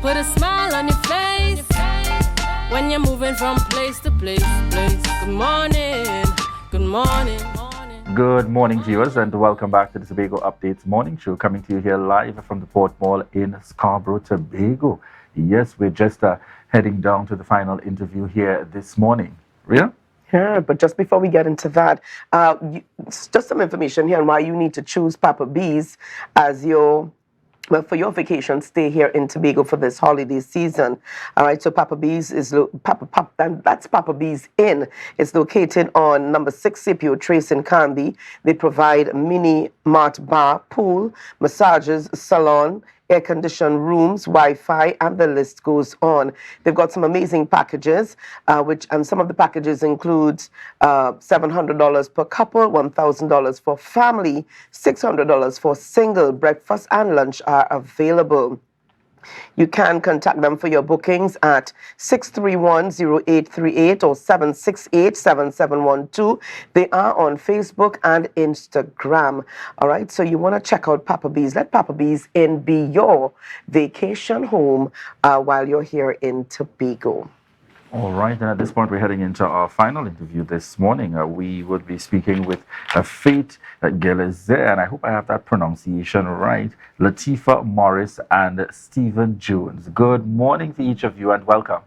put a smile on your face when you're moving from place to place. Good morning, good morning. Good morning, viewers, and welcome back to the Tobago Updates morning show, coming to you here live from the Port Mall in Scarborough, Tobago. Yes, we're just heading down to the final interview here this morning. Rhea? Yeah, but just before we get into that, just some information here on why you need to choose Papa B's as your for your vacation stay here in Tobago for this holiday season. All right, so Papa B's is that's Papa B's Inn. It's located on number 6 Scipio Trace in Canby. They provide mini mart bar, pool, massages, salon, air-conditioned rooms, Wi-Fi, and the list goes on. They've got some amazing packages, and some of the packages include $700 per couple, $1,000 for family, $600 for single. Breakfast and lunch are available. You can contact them for your bookings at 631-0838 or 768-7712. They are on Facebook and Instagram. All right, so you want to check out Papa B's. Let Papa B's Inn be your vacation home while you're here in Tobago. All right, and at this point, we're heading into our final interview this morning. We would be speaking with Faith Gillezeau, and I hope I have that pronunciation right, Latifah Morris and Stephen Jones. Good morning to each of you, and welcome.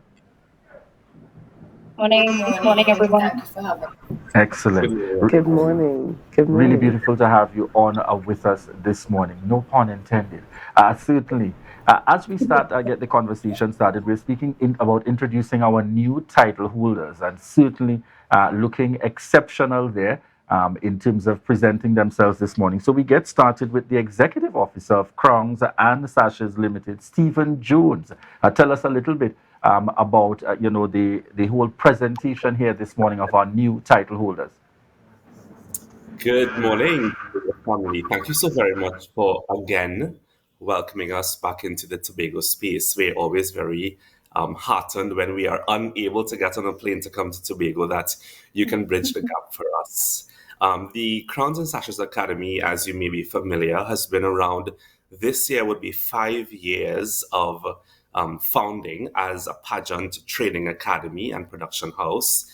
Morning, everyone. Excellent. Good morning. Good morning. Really beautiful to have you on with us this morning. No pun intended. Certainly. As we start get the conversation started, we're speaking about introducing our new title holders, and certainly looking exceptional there in terms of presenting themselves this morning. So we get started with the Executive Officer of Crowns and Sashes Limited, Stephen Jones. Tell us a little bit about the whole presentation here this morning of our new title holders. Good morning, family. Thank you so very much for again welcoming us back into the Tobago space. We're always very heartened when we are unable to get on a plane to come to Tobago that you can bridge the gap for us. The Crowns and Sashes Academy, as you may be familiar, has been around. This year would be 5 years of founding as a pageant training academy and production house.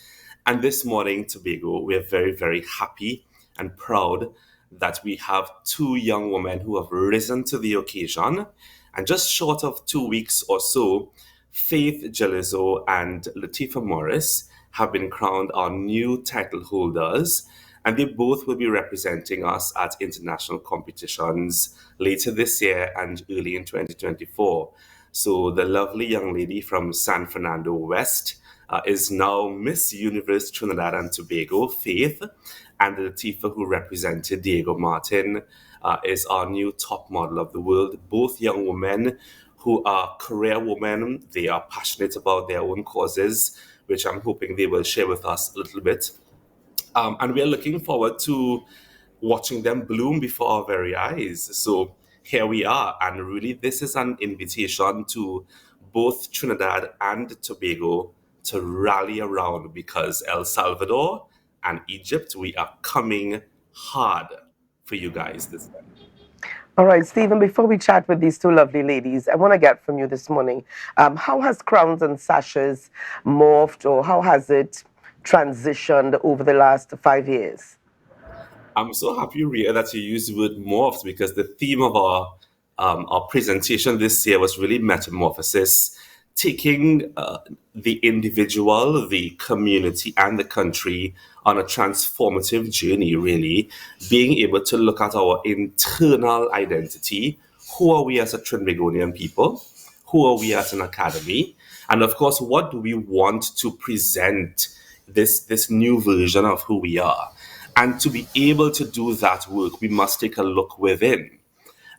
And this morning, Tobago, we're very, very happy and proud that we have 2 young women who have risen to the occasion. And just short of 2 weeks or so, Faith Gillezeau and Latifah Morris have been crowned our new title holders. And they both will be representing us at international competitions later this year and early in 2024. So the lovely young lady from San Fernando West is now Miss Universe Trinidad and Tobago, Faith, and Latifah, who represented Diego Martin, is our new top model of the world. Both young women who are career women. They are passionate about their own causes, which I'm hoping they will share with us a little bit. And we are looking forward to watching them bloom before our very eyes. So here we are. And really, this is an invitation to both Trinidad and Tobago to rally around, because El Salvador and Egypt, we are coming hard for you guys this time. All right, Stephen, before we chat with these 2 lovely ladies, I want to get from you this morning, how has Crowns and Sashes morphed, or how has it transitioned over the last 5 years? I'm so happy, Rhea, that you used the word morphed, because the theme of our presentation this year was really metamorphosis, taking the individual, the community, and the country on a transformative journey, really, being able to look at our internal identity. Who are we as a Trinbagonian people? Who are we as an academy? And of course, what do we want to present this new version of who we are? And to be able to do that work, we must take a look within.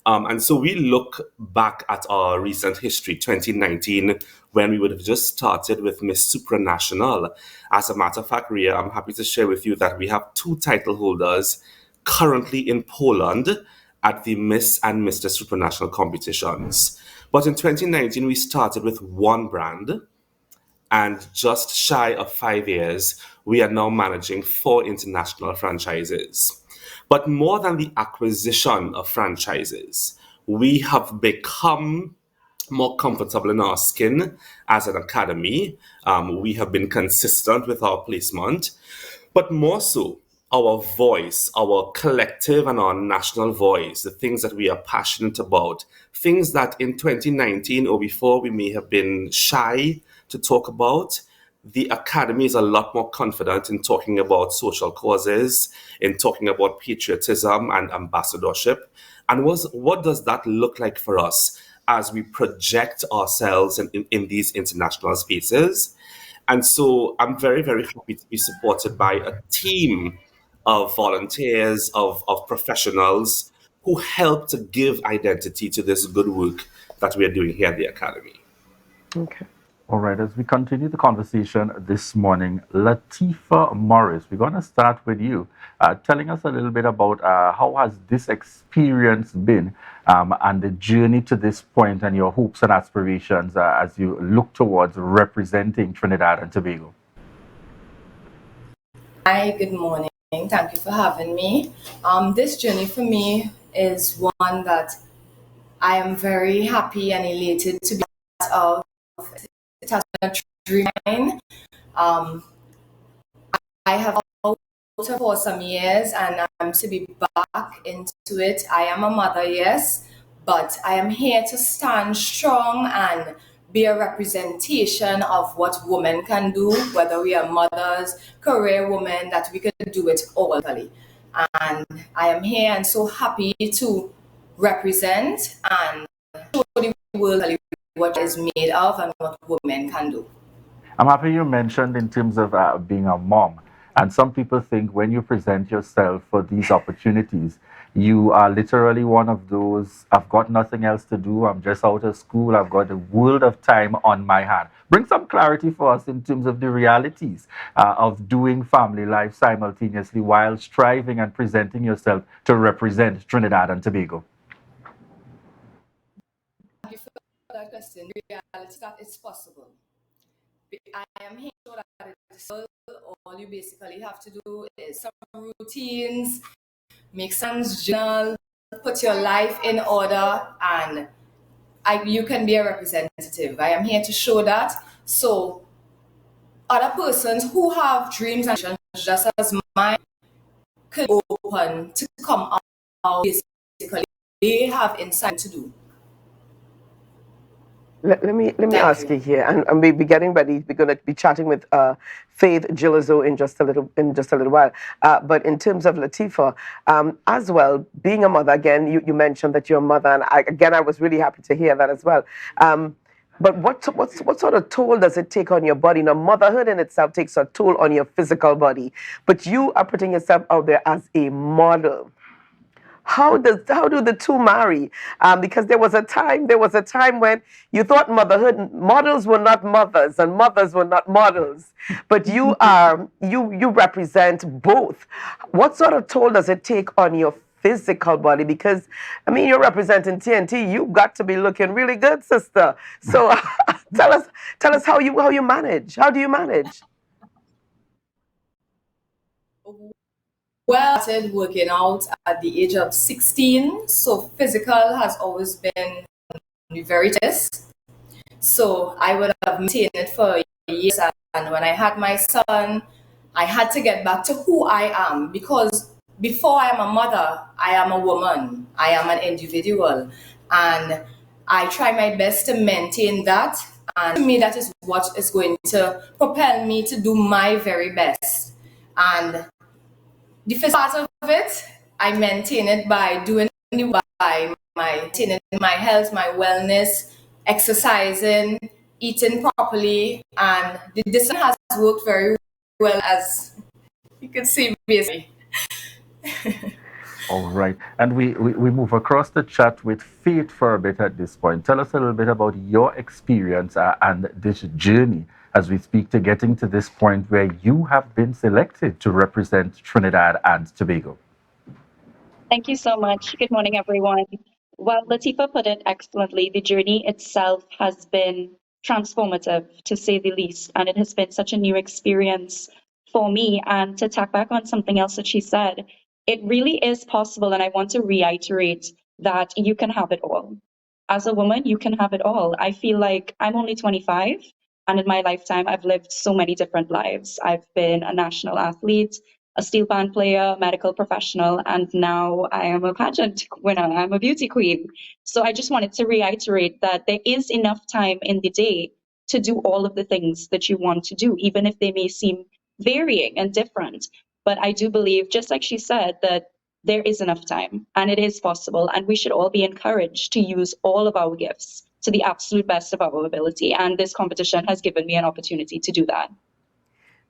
And so we look back at our recent history, 2019, when we would have just started with Miss Supranational. As a matter of fact, Rhea, I'm happy to share with you that we have 2 title holders currently in Poland at the Miss and Mr. Supranational competitions. But in 2019, we started with 1 brand. And just shy of 5 years, we are now managing 4 international franchises. But more than the acquisition of franchises, we have become more comfortable in our skin as an academy. We have been consistent with our placement, but more so, our voice, our collective and our national voice, the things that we are passionate about, things that in 2019 or before we may have been shy to talk about. The academy is a lot more confident in talking about social causes, in talking about patriotism and ambassadorship. And what does that look like for us as we project ourselves in these international spaces? And so I'm very, very happy to be supported by a team of volunteers, of professionals who help to give identity to this good work that we are doing here at the Academy. Okay. All right, as we continue the conversation this morning, Latifah Morris, we're going to start with you, telling us a little bit about how has this experience been and the journey to this point and your hopes and aspirations as you look towards representing Trinidad and Tobago. Hi, good morning. Thank you for having me. This journey for me is one that I am very happy and elated to be part of. It has been a dream of mine. I have out for some years and I'm to be back into it. I am a mother, yes, but I am here to stand strong and be a representation of what women can do, whether we are mothers, career women, that we can do it all. And I am here and so happy to represent and show the world what is made of and what women can do. I'm happy you mentioned in terms of being a mom. And some people think when you present yourself for these opportunities, you are literally one of those, I've got nothing else to do. I'm just out of school. I've got a world of time on my hand. Bring some clarity for us in terms of the realities of doing family life simultaneously while striving and presenting yourself to represent Trinidad and Tobago. Thank you for that question. The reality is that it's possible. I am here to show that it's possible. All you basically have to do is some routines, make some journal, put your life in order, and you can be a representative. I am here to show that. So other persons who have dreams and visions just as mine can be open to come out. Basically, they have insight to do. Let me ask you here, and we'll be getting ready. We're going to be chatting with Faith Gillezeau in just a little while. But in terms of Latifah, as well, being a mother, again, you mentioned that you're a mother, and I was really happy to hear that as well. But what sort of toll does it take on your body? Now, motherhood in itself takes a toll on your physical body, but you are putting yourself out there as a model. How do the two marry? Because there was a time when you thought models were not mothers and mothers were not models, but you represent both. What sort of toll does it take on your physical body? Because I mean, you're representing TNT. You've got to be looking really good, sister. So tell us how you manage. How do you manage? Well, I started working out at the age of 16, so physical has always been very test. So I would have maintained it for years, and when I had my son, I had to get back to who I am, because before I am a mother, I am a woman, I am an individual, and I try my best to maintain that, and to me that is what is going to propel me to do my very best. And the first part of it, I maintain it by maintaining my health, my wellness, exercising, eating properly, and the discipline has worked very well, as you can see, basically. All right. And we move across the chat with Faith for a bit at this point. Tell us a little bit about your experience and this journey as we speak to getting to this point where you have been selected to represent Trinidad and Tobago. Thank you so much. Good morning, everyone. Well, Latifah put it excellently. The journey itself has been transformative, to say the least, and it has been such a new experience for me. And to tack back on something else that she said, it really is possible, and I want to reiterate that you can have it all. as a woman, you can have it all. I feel like I'm only 25, and in my lifetime, I've lived so many different lives. I've been a national athlete, a steel band player, medical professional, and now I am a pageant winner. I'm a beauty queen. So I just wanted to reiterate that there is enough time in the day to do all of the things that you want to do, even if they may seem varying and different. But I do believe, just like she said, that there is enough time and it is possible. And we should all be encouraged to use all of our gifts to the absolute best of our ability. And this competition has given me an opportunity to do that.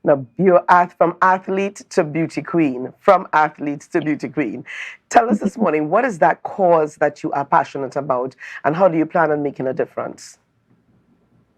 Now, you're from athlete to beauty queen, from athlete to beauty queen. Tell us this morning, what is that cause that you are passionate about, and how do you plan on making a difference?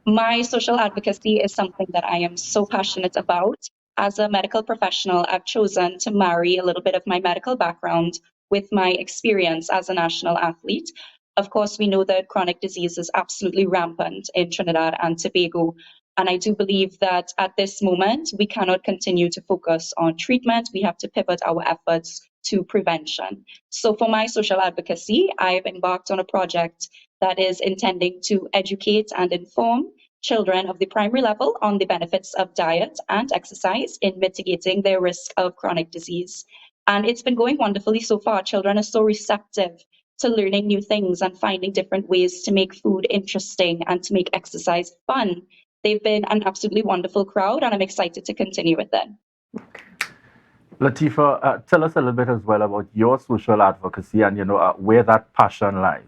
My social advocacy is something that I am so passionate about. As a medical professional, I've chosen to marry a little bit of my medical background with my experience as a national athlete. Of course, we know that chronic disease is absolutely rampant in Trinidad and Tobago. And I do believe that at this moment, we cannot continue to focus on treatment. We have to pivot our efforts to prevention. So for my social advocacy, I've embarked on a project that is intending to educate and inform children of the primary level on the benefits of diet and exercise in mitigating their risk of chronic disease. And it's been going wonderfully so far. Children are so receptive to learning new things and finding different ways to make food interesting and to make exercise fun. They've been an absolutely wonderful crowd, and I'm excited to continue with them. Latifah, tell us a little bit as well about your social advocacy and where that passion lies.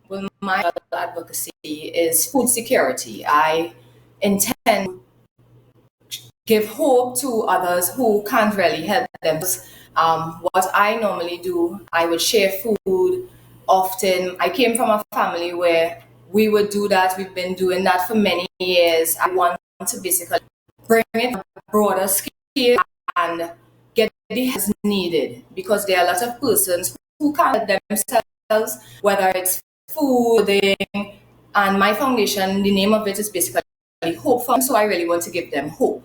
Well, my advocacy is food security. I intend to give hope to others who can't really help themselves. What I normally do, I would share food. Often, I came from a family where we would do that. We've been doing that for many years. I want to basically bring it to a broader scale and get the help needed, because there are a lot of persons who can't help themselves, whether it's food, and my foundation, the name of it is basically Hope Foundation, so I really want to give them hope.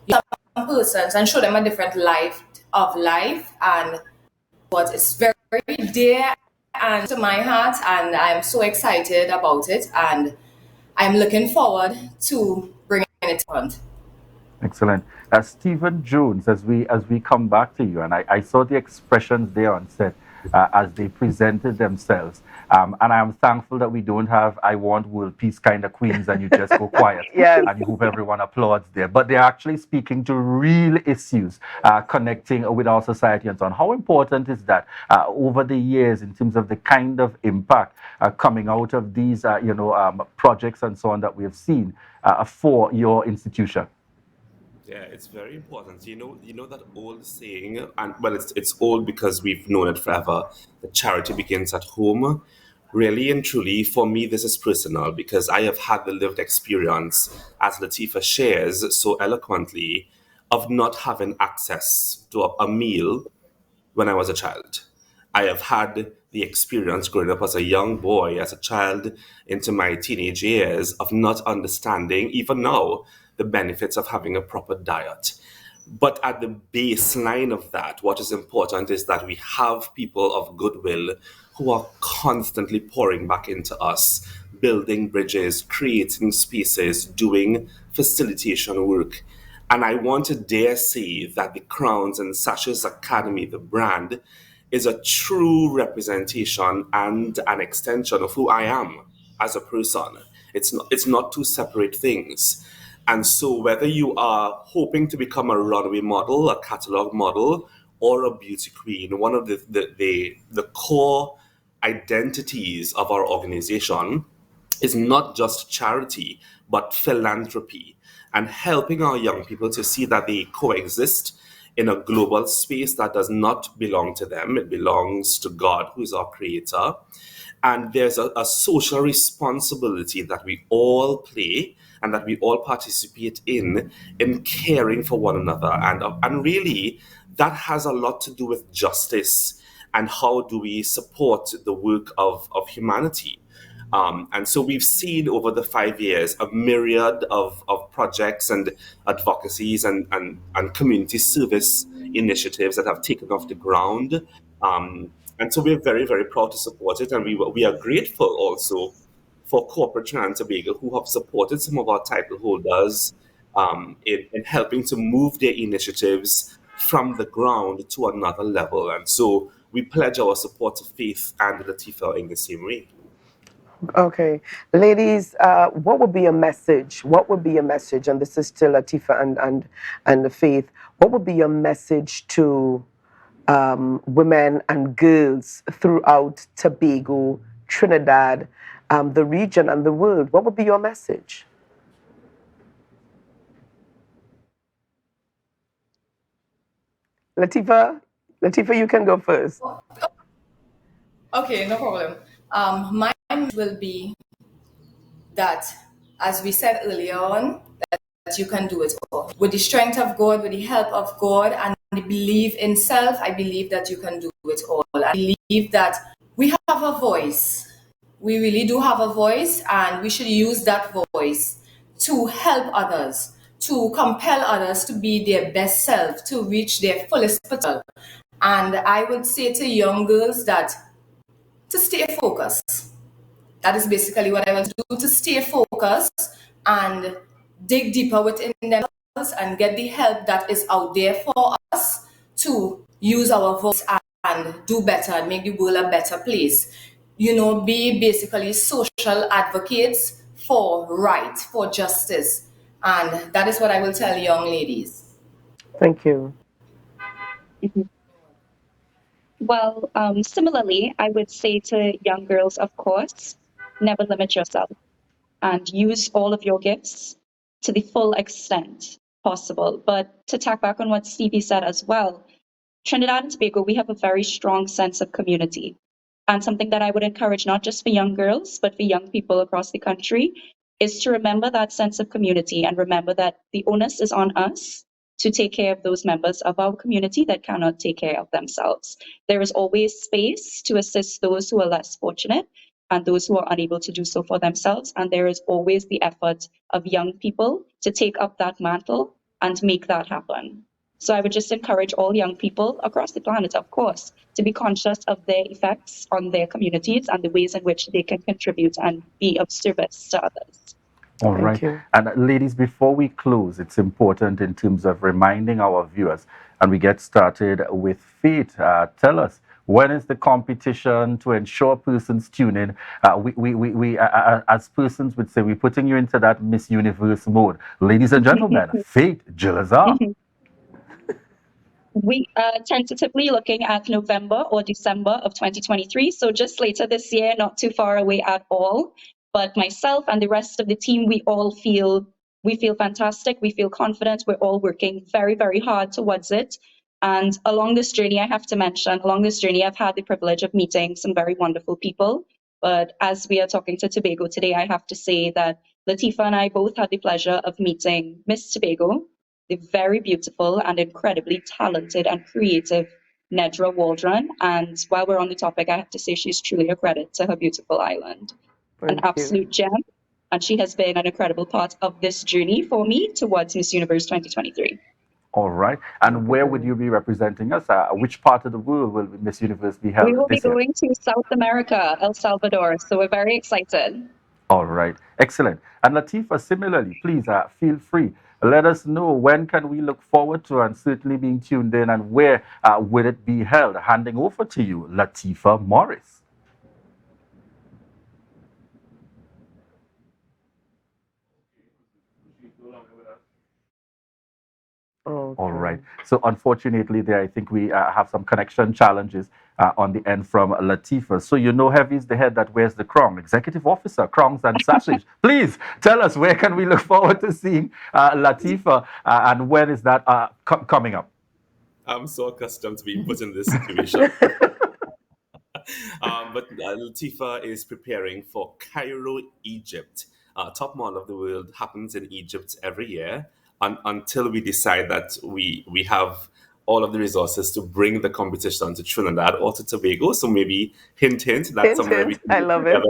Some persons and show them a different life of life, and what is very, very dear and to my heart, and I'm so excited about it, and I'm looking forward to bringing it on. Excellent. Stephen Jones, as we come back to you, and I saw the expressions there on set as they presented themselves. And I am thankful that we don't have "I want world peace" kind of queens and you just go quiet. Yes. And you hope everyone applauds there. But they're actually speaking to real issues, connecting with our society and so on. How important is that over the years in terms of the kind of impact coming out of these, projects and so on that we have seen for your institution? Yeah, it's very important. You know that old saying, and well, it's old because we've known it forever. That charity begins at home. Really and truly, for me, this is personal because I have had the lived experience, as Latifah shares so eloquently, of not having access to a meal when I was a child. I have had the experience growing up as a young boy, as a child into my teenage years, of not understanding, even now, the benefits of having a proper diet. But at the baseline of that, what is important is that we have people of goodwill who are constantly pouring back into us, building bridges, creating spaces, doing facilitation work. And I want to dare say that the Crowns and Sashes Academy, the brand, is a true representation and an extension of who I am as a person. It's not two separate things. And so whether you are hoping to become a runway model, a catalog model, or a beauty queen, one of the core identities of our organization is not just charity, but philanthropy, and helping our young people to see that they coexist in a global space that does not belong to them. It belongs to God, who is our creator. And there's a social responsibility that we all play and that we all participate in caring for one another. And really, that has a lot to do with justice and how do we support the work of humanity. And so we've seen over the 5 years a myriad of projects and advocacies and community service initiatives that have taken off the ground. And so we're very, very proud to support it. And we are grateful also for corporate Trinidad and Tobago who have supported some of our title holders in helping to move their initiatives from the ground to another level. And so we pledge our support to Faith and Latifah in the same way. Okay, ladies, what would be a message? What would be a message? And this is still Latifah and the Faith. What would be a message to women and girls throughout Tobago, Trinidad, the region, and the world? What would be your message? Latifah, you can go first. Okay, no problem. Mine will be that, as we said earlier on, that you can do it all. With the strength of God, with the help of God, and the belief in self, I believe that you can do it all. I believe that we have a voice. We really do have a voice, and we should use that voice to help others, to compel others to be their best self, to reach their fullest potential. And I would say to young girls that to stay focused. That is basically what I want to do, to stay focused and dig deeper within themselves and get the help that is out there for us to use our voice and do better and make the world a better place. Be basically social advocates for right, for justice. And that is what I will tell young ladies. Thank you. Well, similarly, I would say to young girls, of course, never limit yourself and use all of your gifts to the full extent possible. But to tack back on what Stevie said as well, Trinidad and Tobago, we have a very strong sense of community. And something that I would encourage, not just for young girls, but for young people across the country, is to remember that sense of community and remember that the onus is on us to take care of those members of our community that cannot take care of themselves. There is always space to assist those who are less fortunate and those who are unable to do so for themselves. And there is always the effort of young people to take up that mantle and make that happen. So I would just encourage all young people across the planet, of course, to be conscious of their effects on their communities and the ways in which they can contribute and be of service to others. All right. And ladies, before we close, it's important in terms of reminding our viewers, and we get started with Faith. Tell us, when is the competition to ensure persons tune in? We as persons would say, we're putting you into that Miss Universe mode. Ladies and gentlemen, Faith Gillezeau. We are tentatively looking at November or December of 2023. So just later this year, not too far away at all. But myself and the rest of the team, we feel fantastic. We feel confident. We're all working very, very hard towards it. And along this journey, I have to mention, I've had the privilege of meeting some very wonderful people. But as we are talking to Tobago today, I have to say that Latifah and I both had the pleasure of meeting Miss Tobago, the very beautiful and incredibly talented and creative Nedra Waldron. And while we're on the topic, I have to say she's truly a credit to her beautiful island. An absolute gem. And she has been an incredible part of this journey for me towards Miss Universe 2023. All right. And where would you be representing us? Which part of the world will Miss Universe be held? We will be going to South America, El Salvador. So we're very excited. All right. Excellent. And Latifah, similarly, please feel free. Let us know when can we look forward to and certainly being tuned in, and where will it be held? Handing over to you, Latifah Morris. Okay. All right. So unfortunately, I think we have some connection challenges on the end from Latifah. So Heavy's the head that wears the crown, executive officer, crowns and sashes. Please tell us, where can we look forward to seeing Latifah, and when is that coming up? I'm so accustomed to being put in this situation. But Latifah is preparing for Cairo, Egypt. Top Model of the World happens in Egypt every year. Until we decide that we have all of the resources to bring the competition to Trinidad or to Tobago. So maybe hint, that's somewhere we can I love it.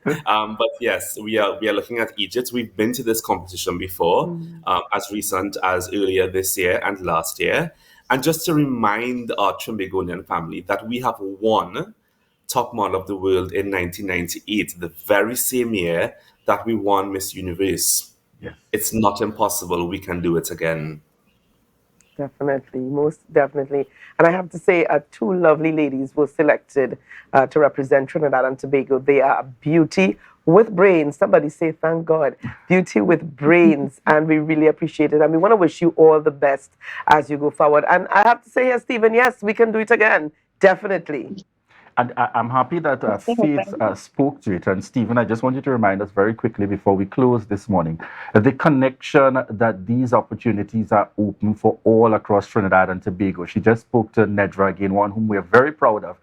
But yes, we are looking at Egypt. We've been to this competition before, as recent as earlier this year and last year. And just to remind our Trinbagonian family that we have won top model of the world in 1998, the very same year that we won Miss Universe. Yes. It's not impossible. We can do it again. Definitely, most definitely. And I have to say, two lovely ladies were selected to represent Trinidad and Tobago. They are beauty with brains. Somebody say, thank God. Beauty with brains. And we really appreciate it. And we want to wish you all the best as you go forward. And I have to say here, Stephen, yes, we can do it again. Definitely. And I'm happy that Faith spoke to it. And Stephen, I just want you to remind us very quickly before we close this morning, the connection that these opportunities are open for all across Trinidad and Tobago. She just spoke to Nedra again, one whom we're very proud of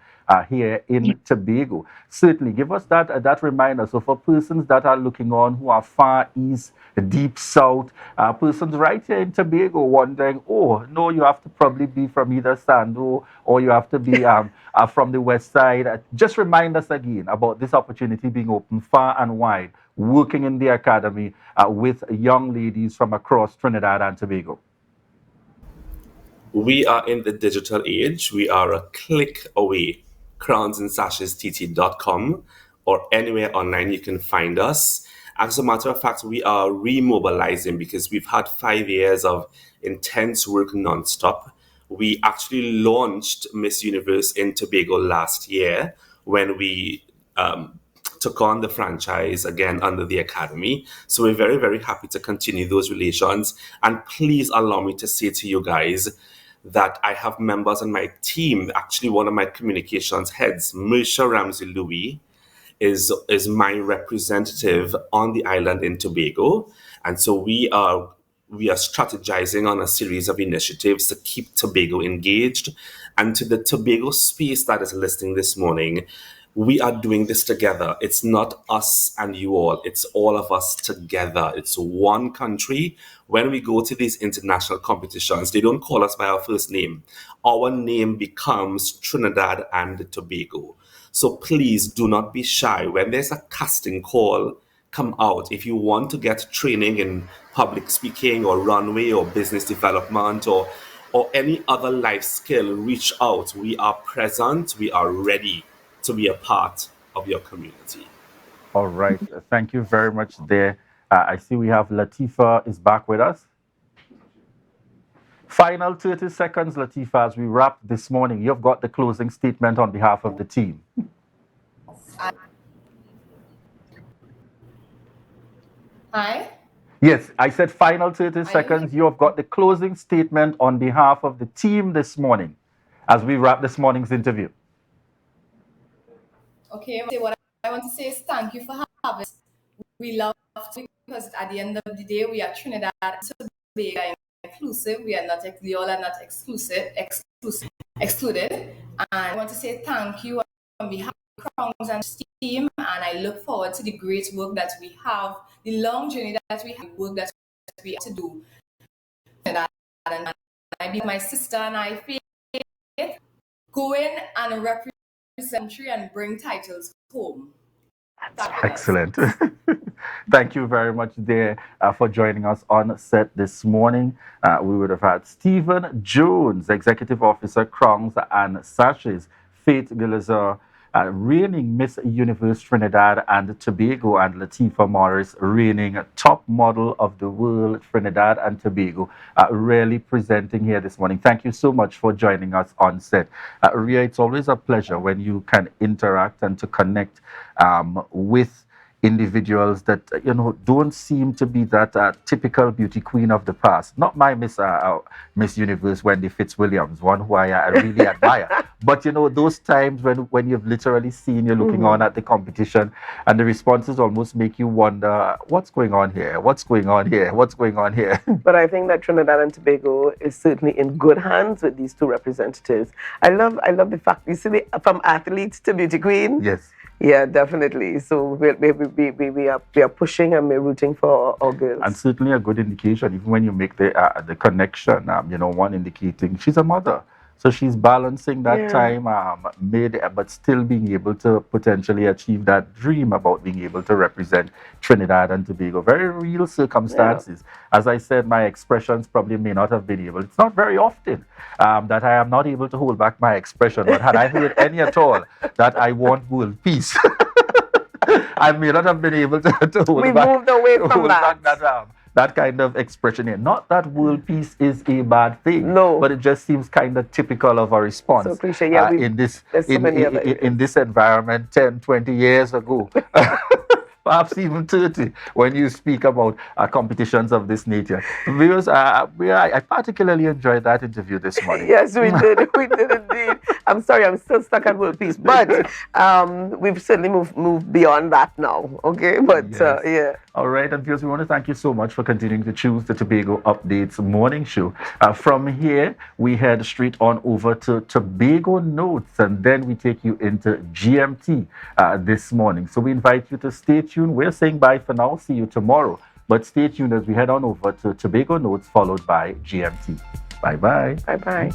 here in Tobago. Certainly, give us that reminder. So for persons that are looking on who are far east, deep south, persons right here in Tobago wondering, oh, no, you have to probably be from either Sando or you have to be from the west side. Just remind us again about this opportunity being open far and wide, working in the academy with young ladies from across Trinidad and Tobago. We are in the digital age. We are a click away. crownsandsashestt.com or anywhere online you can find us. As a matter of fact, we are remobilizing because we've had 5 years of intense work nonstop. We actually launched Miss Universe in Tobago last year when we took on the franchise again under the academy. So we're very, very happy to continue those relations. And please allow me to say to you guys that I have members on my team. Actually, one of my communications heads, Marsha Ramsey-Louis, is my representative on the island in Tobago. And so we are strategizing on a series of initiatives to keep Tobago engaged. And to the Tobago space that is listening this morning, we are doing this together. It's not us and you all. It's all of us together. It's one country. When we go to these international competitions, they don't call us by our first name. Our name becomes Trinidad and Tobago. So please do not be shy. When there's a casting call, come out. If you want to get training in public speaking or runway or business development or any other life skill, reach out. We are present. We are ready to be a part of your community. All right. Thank you very much there. I see we have Latifah is back with us. Final 30 seconds, Latifah, as we wrap this morning. You've got the closing statement on behalf of the team. Hi? Yes, I said final 30 seconds. You have got the closing statement on behalf of the team this morning as we wrap this morning's interview. Okay, what I want to say is thank you for having us. We love to, because at the end of the day, we are Trinidad and Tobago inclusive. We all are not excluded. And I want to say thank you on behalf of Crowns and team, and I look forward to the great work that we have, the long journey that we have, the work that we have to do. And I be my sister and I feel go in and represent country and bring titles home. Excellent. Thank you very much there for joining us on set this morning. We would have had Stephen Jones, Executive Officer, Crowns and Sashes, Faith Gillezeau, reigning Miss Universe Trinidad and Tobago, and Latifah Morris, reigning top model of the world Trinidad and Tobago, really presenting here this morning. Thank you so much for joining us on set. Rhea, it's always a pleasure when you can interact and to connect with individuals that don't seem to be that typical beauty queen of the past. Not my Miss Universe Wendy Fitzwilliams, one who I really admire. But those times when you've literally seen you're looking on at the competition and the responses almost make you wonder what's going on here, what's going on here, what's going on here. But I think that Trinidad and Tobago is certainly in good hands with these two representatives. I love the fact you see from athletes to beauty queen. Yes. Yeah, definitely. So we are pushing and we're rooting for our girls. And certainly a good indication, even when you make the connection, one indicating she's a mother. So she's balancing that time but still being able to potentially achieve that dream about being able to represent Trinidad and Tobago. Very real circumstances. As I said, my expressions probably may not have been able. It's not very often that I am not able to hold back my expression. But had I heard any at all that I want world peace, I may not have been able to hold we back. Moved away from That kind of expression here. Not that world peace is a bad thing, but it just seems kind of typical of a response so appreciate, in this environment 10, 20 years ago. Perhaps even 30, when you speak about competitions of this nature. Viewers, I particularly enjoyed that interview this morning. Yes, we did. We did indeed. I'm sorry, I'm still stuck at world peace, but we've certainly moved beyond that now. Okay, but yes. All right, and viewers, we want to thank you so much for continuing to choose the Tobago Updates morning show. From here, we head straight on over to Tobago Notes, and then we take you into GMT this morning. So we invite you to stay tuned. We're saying bye for now. See you tomorrow. But stay tuned as we head on over to Tobago Notes, followed by GMT. Bye-bye. Bye-bye.